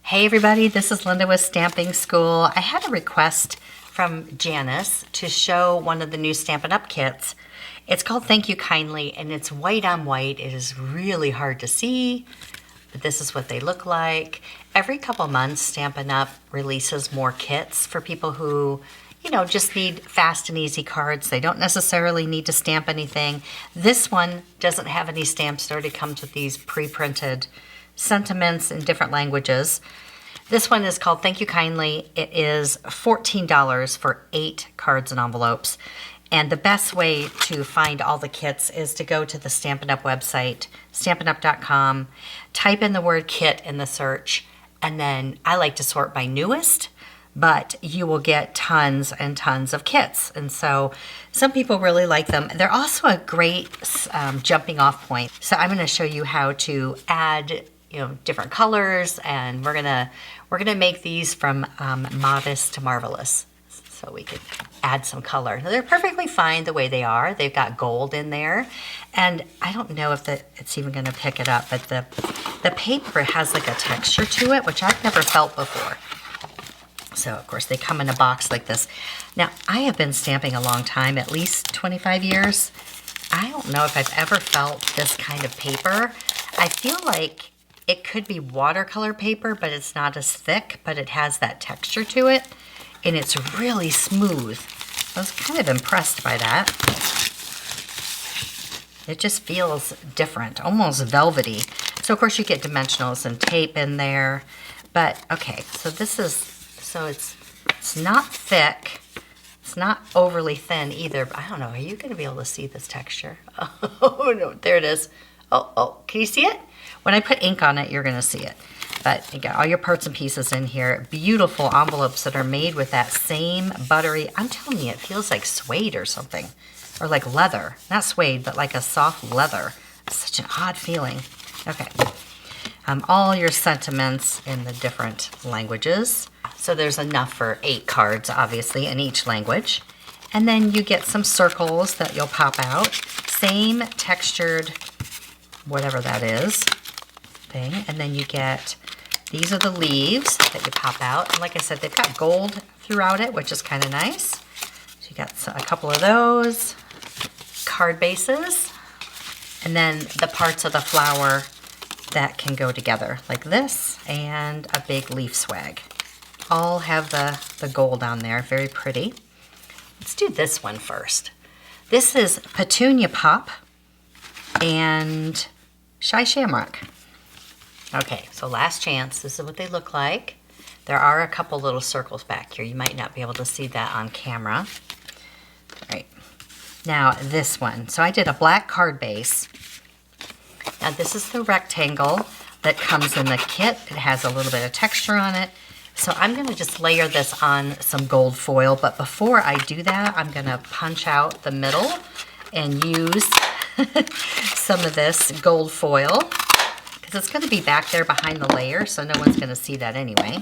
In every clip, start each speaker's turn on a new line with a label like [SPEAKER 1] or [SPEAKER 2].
[SPEAKER 1] Hey everybody, this is Linda with Stamping School. I had a request from Janice to show one of the new Stampin' Up! Kits. It's called Thank You Kindly, and it's white on white. It is really hard to see, but this is what they look like. Every couple months, Stampin' Up! Releases more kits for people who, just need fast and easy cards. They don't necessarily need to stamp anything. This one doesn't have any stamps. It already comes with these pre-printed sentiments in different languages. This one is called Thank You Kindly. It is $14 for 8 cards and envelopes. And the best way to find all the kits is to go to the Stampin' Up! Website, stampinup.com, type in the word kit in the search, and then I like to sort by newest, but you will get tons and tons of kits. And so some people really like them. They're also a great jumping off point. So I'm gonna show you how to add different colors, and we're gonna make these from modest to marvelous. So we could add some color. Now, they're perfectly fine the way they are. They've got gold in there, and I don't know if it's even gonna pick it up, but the paper has like a texture to it, which I've never felt before. So of course they come in a box like this. Now I have been stamping a long time, at least 25 years. I don't know if I've ever felt this kind of paper. I feel like it could be watercolor paper, but it's not as thick, but it has that texture to it, and it's really smooth. I was kind of impressed by that. It just feels different, almost velvety. So of course you get dimensionals and tape in there, but okay, so it's not thick. It's not overly thin either. I don't know, are you gonna be able to see this texture? Oh no, there it is. Oh, can you see it? When I put ink on it, you're gonna see it. But you got all your parts and pieces in here. Beautiful envelopes that are made with that same buttery, I'm telling you, it feels like suede or something. Or like leather. Not suede, but like a soft leather. Such an odd feeling. Okay. All your sentiments in the different languages. So there's enough for 8 cards, obviously, in each language. And then you get some circles that you'll pop out. Same textured, whatever that is, thing. And then you get, these are the leaves that you pop out. And like I said, they've got gold throughout it, which is kind of nice. So you got a couple of those. Card bases. And then the parts of the flower that can go together, like this, and a big leaf swag. All have the gold on there, very pretty. Let's do this one first. This is Petunia Pop and Shy Shamrock. Okay, so last chance. This is what they look like. There are a couple little circles back here. You might not be able to see that on camera. All right, now this one. So I did a black card base. Now this is the rectangle that comes in the kit. It has a little bit of texture on it. So I'm gonna just layer this on some gold foil, but before I do that, I'm gonna punch out the middle and use some of this gold foil, because it's gonna be back there behind the layer, so no one's gonna see that anyway.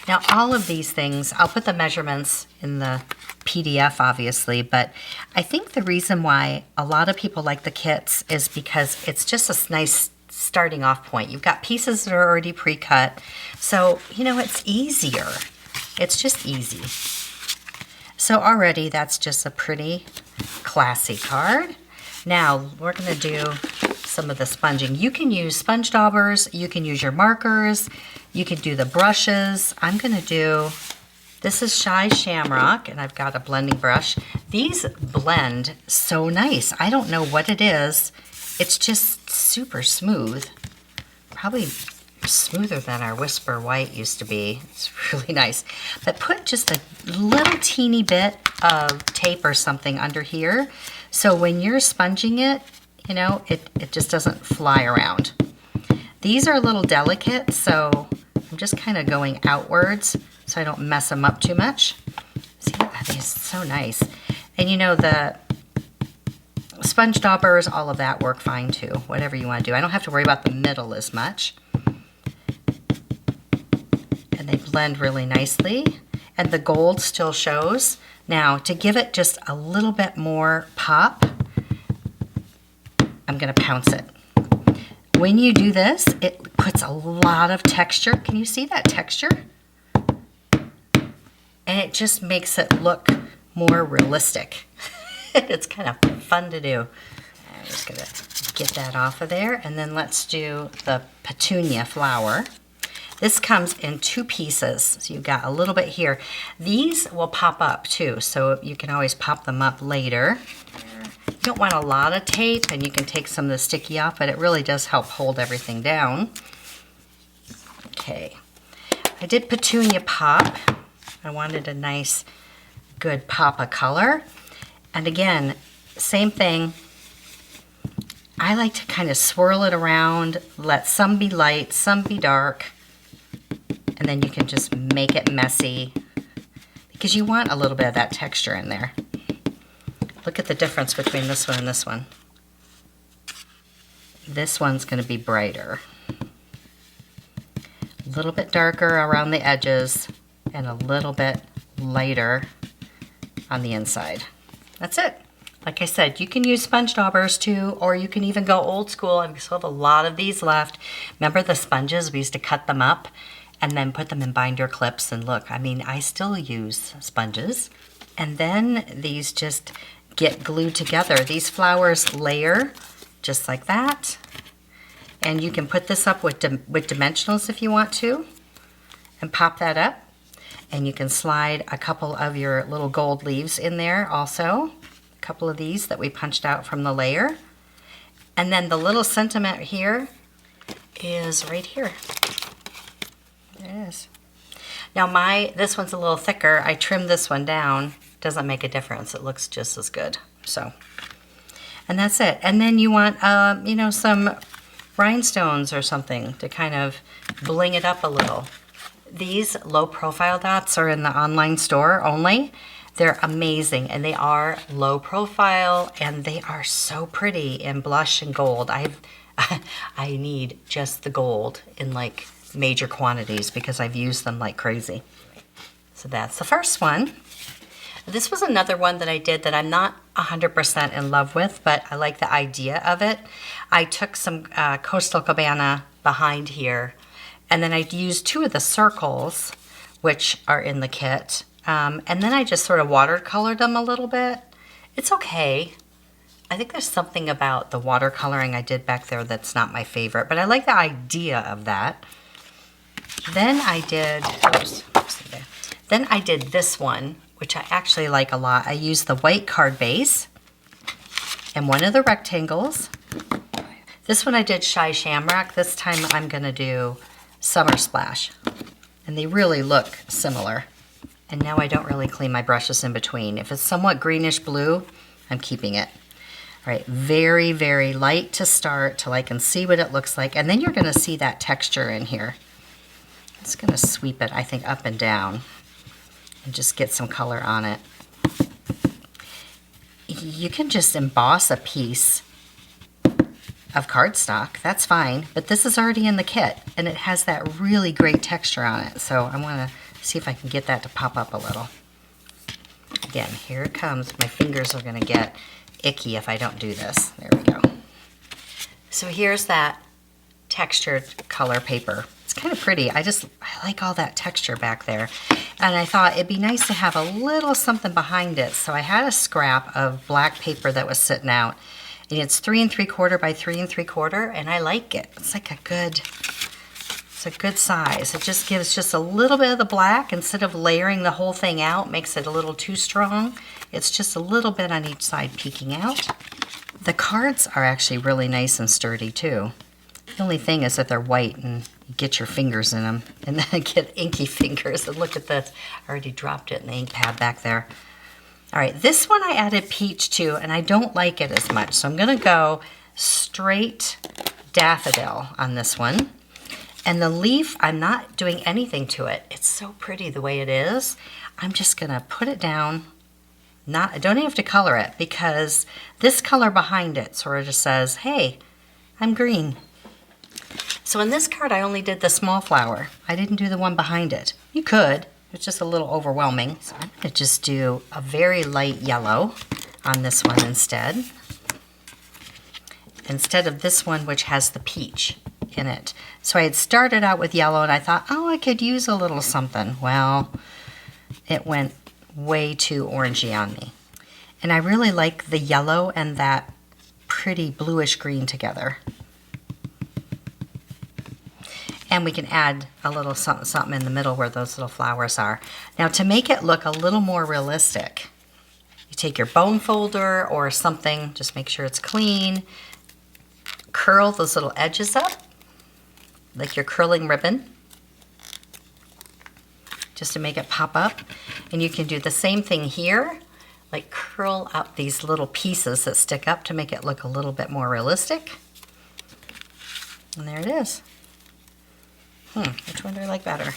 [SPEAKER 1] Now all of these things, I'll put the measurements in the PDF obviously, but I think the reason why a lot of people like the kits is because it's just a nice starting off point. You've got pieces that are already pre-cut, so it's easier. It's just easy. So already that's just a pretty classy card. Now we're gonna do some of the sponging. You can use sponge daubers, you can use your markers, you can do the brushes. I'm gonna do, this is Shy Shamrock, and I've got a blending brush. These blend so nice. I don't know what it is. It's just super smooth. Probably smoother than our Whisper White used to be. It's really nice. But put just a little teeny bit of tape or something under here, so when you're sponging it, it just doesn't fly around. These are a little delicate, so I'm just kind of going outwards so I don't mess them up too much. See, that is so nice. And the sponge daubers, all of that work fine too, whatever you want to do. I don't have to worry about the middle as much. And they blend really nicely. And the gold still shows. Now, to give it just a little bit more pop, I'm going to pounce it. When you do this, it puts a lot of texture. Can you see that texture? And it just makes it look more realistic. It's kind of fun to do. I'm just gonna get that off of there, and then let's do the petunia flower. This comes in 2 pieces, so you've got a little bit here. These will pop up too, so you can always pop them up later. You don't want a lot of tape, and you can take some of the sticky off, but it really does help hold everything down. Okay, I did petunia pop. I wanted a nice, good pop of color. And again, same thing. I like to kind of swirl it around, let some be light, some be dark, and then you can just make it messy because you want a little bit of that texture in there. Look at the difference between this one and this one. This one's going to be brighter. A little bit darker around the edges and a little bit lighter on the inside. That's it. Like I said, you can use sponge daubers too, or you can even go old school. I still have a lot of these left. Remember the sponges? We used to cut them up and then put them in binder clips, and look, I mean, I still use sponges. And then these just get glued together. These flowers layer just like that. And you can put this up with dimensionals if you want to, and pop that up. And you can slide a couple of your little gold leaves in there also. A couple of these that we punched out from the layer. And then the little sentiment here is right here. There it is. Now this one's a little thicker. I trimmed this one down. Doesn't make a difference. It looks just as good. So, and that's it. And then you want, you know, some rhinestones or something to kind of bling it up a little. These low profile dots are in the online store only. They're amazing, and they are low profile, and they are so pretty in blush and gold. I need just the gold in like major quantities because I've used them like crazy. So that's the first one. This was another one that I did that I'm not 100% in love with, but I like the idea of it. I took some Coastal Cabana behind here, and then I used 2 of the circles, which are in the kit. And then I just sort of watercolored them a little bit. It's okay. I think there's something about the watercoloring I did back there that's not my favorite, but I like the idea of that. Then I did, then I did this one, which I actually like a lot. I used the white card base and one of the rectangles. This one I did Shy Shamrock. This time I'm gonna do Summer Splash. And they really look similar. And now I don't really clean my brushes in between. If it's somewhat greenish blue, I'm keeping it. All right, very, very light to start till I can see what it looks like. And then you're gonna see that texture in here. It's gonna sweep it, I think, up and down and just get some color on it. You can just emboss a piece of cardstock, that's fine, but this is already in the kit and it has that really great texture on it. So I wanna see if I can get that to pop up a little. Again, here it comes. My fingers are gonna get icky if I don't do this. There we go. So here's that textured color paper. It's kind of pretty. I like all that texture back there. And I thought it'd be nice to have a little something behind it. So I had a scrap of black paper that was sitting out. And it's 3 3/4 by 3 3/4, and I like it. It's like it's a good size. It just gives just a little bit of the black instead of layering the whole thing out, makes it a little too strong. It's just a little bit on each side peeking out. The cards are actually really nice and sturdy too. The only thing is that they're white and you get your fingers in them and then get inky fingers. And look at this, I already dropped it in the ink pad back there. All right, this one I added peach to, and I don't like it as much. So I'm gonna go straight daffodil on this one. And the leaf, I'm not doing anything to it. It's so pretty the way it is. I'm just gonna put it down. I don't even have to color it because this color behind it sort of just says, hey, I'm green. So in this card, I only did the small flower. I didn't do the one behind it. You could, it's just a little overwhelming. So I'm gonna just do a very light yellow on this one instead. Instead of this one, which has the peach in it. So I had started out with yellow and I thought, oh, I could use a little something. Well, it went way too orangey on me. And I really like the yellow and that pretty bluish green together. And we can add a little something, something in the middle where those little flowers are. Now to make it look a little more realistic, you take your bone folder or something, just make sure it's clean, curl those little edges up, like you're curling ribbon, just to make it pop up. And you can do the same thing here, like curl up these little pieces that stick up to make it look a little bit more realistic. And there it is. Which one do I like better?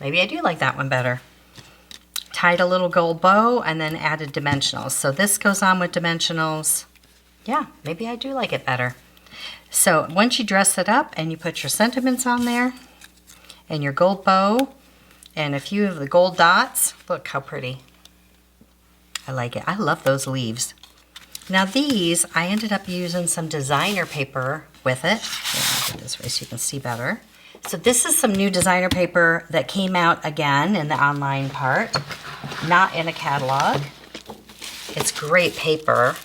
[SPEAKER 1] Maybe I do like that one better. Tied a little gold bow and then added dimensionals. So this goes on with dimensionals. Yeah, maybe I do like it better. So once you dress it up and you put your sentiments on there and your gold bow and a few of the gold dots, look how pretty. I like it. I love those leaves. Now these, I ended up using some designer paper with it. Here, I'll get this way so you can see better. So this is some new designer paper that came out again in the online part, not in a catalog. It's great paper.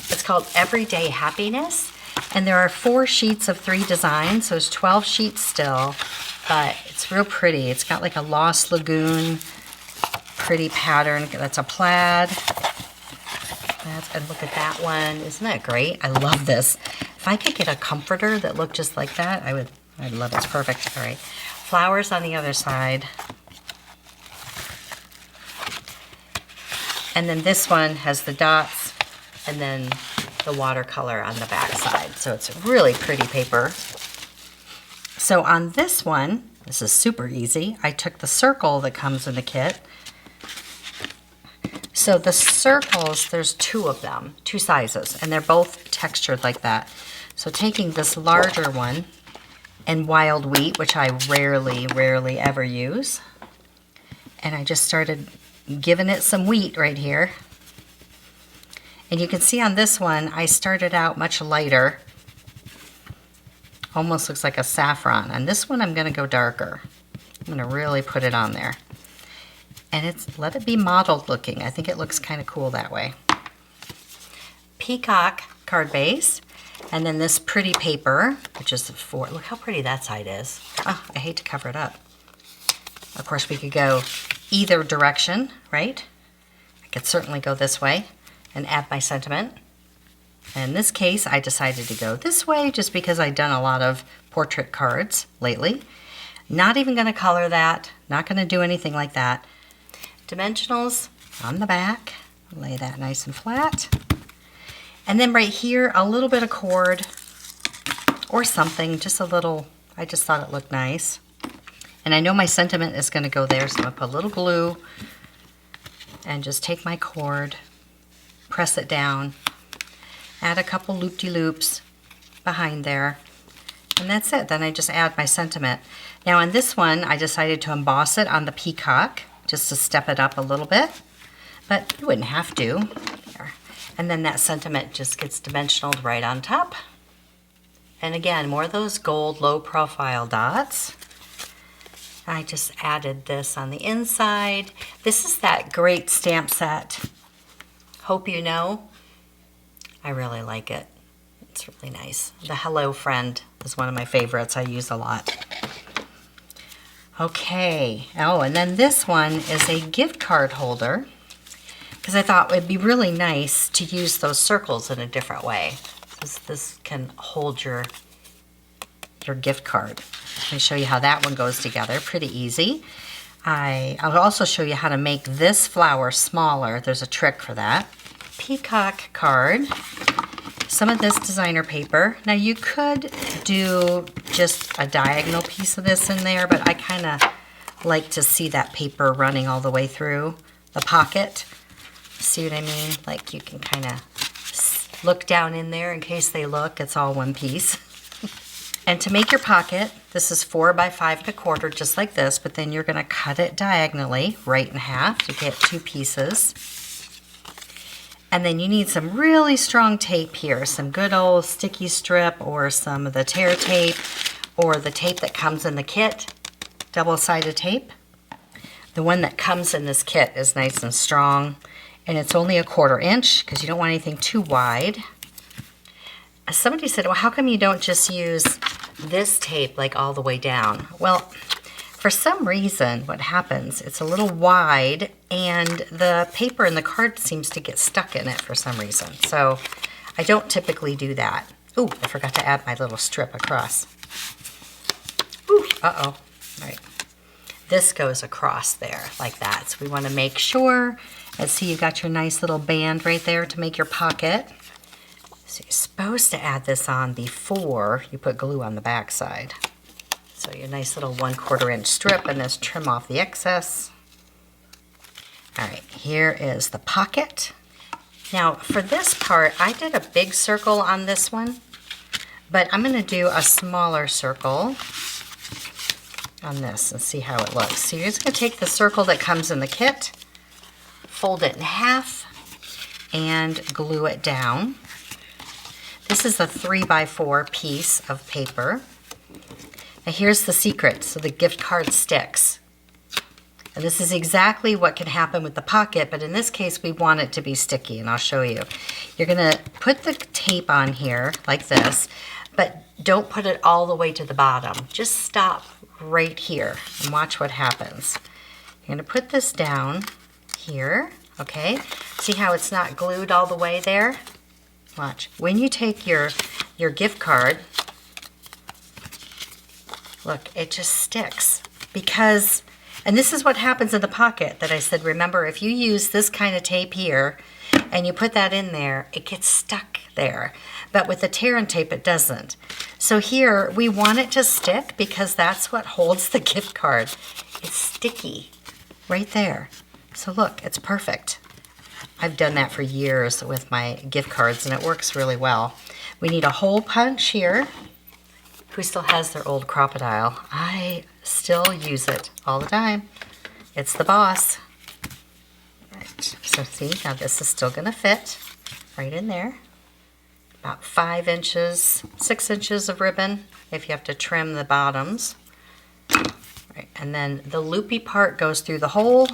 [SPEAKER 1] It's called Everyday Happiness, and there are 4 sheets of 3 designs, so there's 12 sheets still, but it's real pretty. It's got like a Lost Lagoon pretty pattern. That's a plaid. And look at that one. Isn't that great? I love this. If I could get a comforter that looked just like that, I'd love it. It's perfect. All right. Flowers on the other side. And then this one has the dots and then the watercolor on the back side. So it's really pretty paper. So on this one, this is super easy. I took the circle that comes in the kit. So the circles, there's 2 of them, 2 sizes, and they're both textured like that. So taking this larger one and wild wheat, which I rarely ever use, and I just started giving it some wheat right here. And you can see on this one, I started out much lighter. Almost looks like a saffron. And this one, I'm gonna go darker. I'm gonna really put it on there. And let it be mottled looking. I think it looks kind of cool that way. Peacock card base. And then this pretty paper, which is look how pretty that side is. Oh, I hate to cover it up. Of course, we could go either direction, right? I could certainly go this way and add my sentiment. And in this case, I decided to go this way just because I've done a lot of portrait cards lately. Not even gonna color that, not gonna do anything like that. Dimensionals on the back, lay that nice and flat. And then right here, a little bit of cord or something, just a little, I just thought it looked nice. And I know my sentiment is gonna go there, so I'm gonna put a little glue and just take my cord, press it down, add a couple loop-de-loops behind there, and that's it. Then I just add my sentiment. Now on this one, I decided to emboss it on the peacock, just to step it up a little bit, but you wouldn't have to. There. And then that sentiment just gets dimensionaled right on top. And again, more of those gold low profile dots. I just added this on the inside. This is that great stamp set, Hope You Know. I really like it. It's really nice. The Hello Friend is one of my favorites. I use a lot. Okay, oh, and then this one is a gift card holder because I thought it would be really nice to use those circles in a different way. This can hold your gift card. Let me show you how that one goes together. Pretty easy. I'll also show you how to make this flower smaller. There's a trick for that. Peacock card. Some of this designer paper. Now you could do just a diagonal piece of this in there, but I kind of like to see that paper running all the way through the pocket. See what I mean? Like you can kind of look down in there in case they look. It's all one piece. And to make your pocket, this is 4 by 5 1/4, just like this, but then you're gonna cut it diagonally, right in half to get 2 pieces. And then you need some really strong tape here, some good old sticky strip or some of the tear tape or the tape that comes in the kit, double-sided tape. The one that comes in this kit is nice and strong, and it's only 1/4 inch because you don't want anything too wide. Somebody said, well, how come you don't just use this tape like all the way down? Well, for some reason, what happens, it's a little wide and the paper in the card seems to get stuck in it for some reason. So I don't typically do that. Ooh, I forgot to add my little strip across. Ooh, uh-oh. All right. This goes across there like that. So we want to make sure, and see you've got your nice little band right there to make your pocket. So you're supposed to add this on before you put glue on the back side. So your nice little 1/4 inch strip, and just trim off the excess. All right, here is the pocket. Now for this part, I did a big circle on this one, but I'm gonna do a smaller circle on this and see how it looks. So you're just gonna take the circle that comes in the kit, fold it in half, and glue it down. This is a 3x4 piece of paper. Now here's the secret, so the gift card sticks. And this is exactly what can happen with the pocket, but in this case we want it to be sticky, and I'll show you. You're gonna put the tape on here like this, but don't put it all the way to the bottom. Just stop right here and watch what happens. You're gonna put this down here, okay? See how it's not glued all the way there? Watch. When you take your gift card, look, it just sticks because, and this is what happens in the pocket that I said, remember, if you use this kind of tape here and you put that in there, it gets stuck there. But with the tear and tape, it doesn't. So here, we want it to stick because that's what holds the gift card. It's sticky right there. So look, it's perfect. I've done that for years with my gift cards and it works really well. We need a hole punch here. Who still has their old Crop-A-Dile? I still use it all the time. It's the boss. Right. So see, now this is still gonna fit right in there. About 5 inches, 6 inches of ribbon if you have to trim the bottoms. Right. And then the loopy part goes through the hole.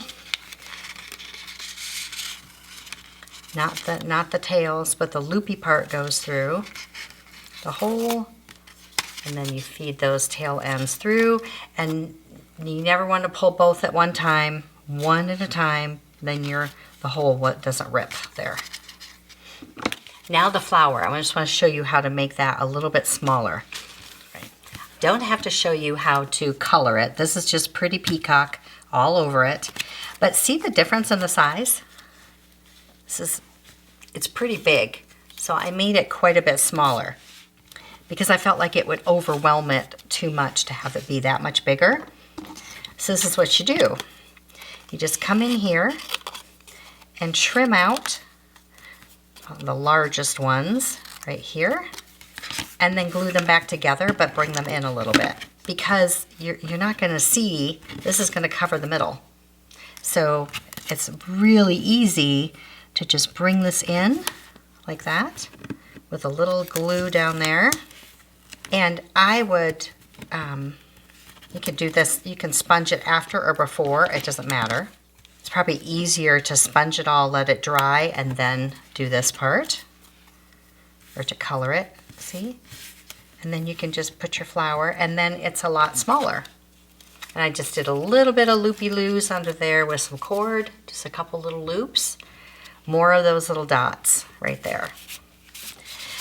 [SPEAKER 1] Not the tails, but the loopy part goes through the hole. And then you feed those tail ends through, and you never want to pull both at one time, one at a time, then the hole doesn't rip there. Now the flower, I just want to show you how to make that a little bit smaller. Right. Don't have to show you how to color it. This is just Pretty Peacock all over it. But see the difference in the size? It's pretty big, so I made it quite a bit smaller because I felt like it would overwhelm it too much to have it be that much bigger. So this is what you do. You just come in here and trim out the largest ones right here and then glue them back together, but bring them in a little bit because you're not gonna see, this is gonna cover the middle. So it's really easy to just bring this in like that with a little glue down there. And I would, you could do this, you can sponge it after or before, it doesn't matter. It's probably easier to sponge it all, let it dry, and then do this part, or to color it, see? And then you can just put your flower, and then it's a lot smaller. And I just did a little bit of loopy-loos under there with some cord, just a couple little loops. More of those little dots right there.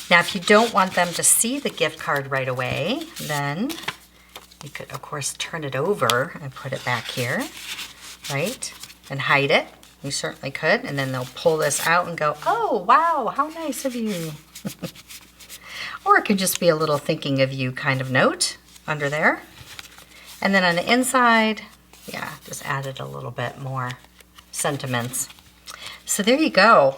[SPEAKER 1] Now, if you don't want them to see the gift card right away, then you could, of course, turn it over and put it back here, right? And hide it. You certainly could. And then they'll pull this out and go, oh, wow, how nice of you. Or it could just be a little thinking of you kind of note under there. And then on the inside, yeah, just added a little bit more sentiments. So there you go.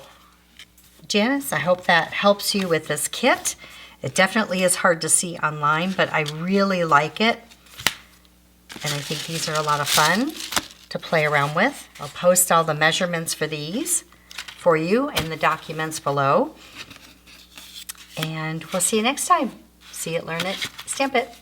[SPEAKER 1] Janice, I hope that helps you with this kit. It definitely is hard to see online, but I really like it. And I think these are a lot of fun to play around with. I'll post all the measurements for these for you in the documents below. And we'll see you next time. See it, learn it, stamp it.